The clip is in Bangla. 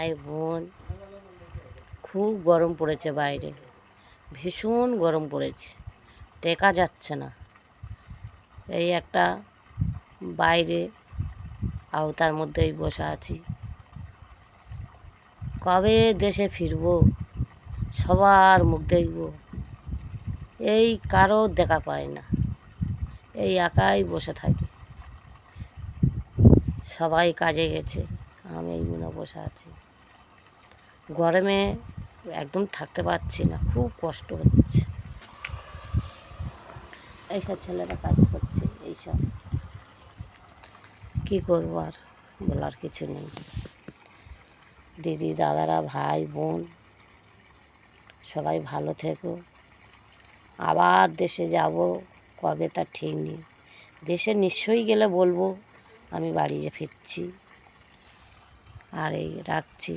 ভাই বোন, খুব গরম পড়েছে বাইরে, ভীষণ গরম পড়েছে, টেকা যাচ্ছে না। এই একটা বাইরে আওতার মধ্যেই বসে আছি। কবে দেশে ফিরবো, সবার মুখ দেখব, এই কারো দেখা পায় না। এই একাই বসে থাকি, সবাই কাজে গেছে, আমি এই মনে বসে আছি। গরমে একদম থাকতে পারছি না, খুব কষ্ট হচ্ছে। এইসব ছেলেরা কাজ করছে, এইসব কী করবো, আর বলার কিছু নেই। দিদি দাদারা, ভাই বোন, সবাই ভালো থেকো। আবার দেশে যাব, কবে তার ঠিক নেই। দেশে নিশ্চয়ই গেলে বলবো আমি বাড়ি যে ফিরছি। আর এই রাখছি।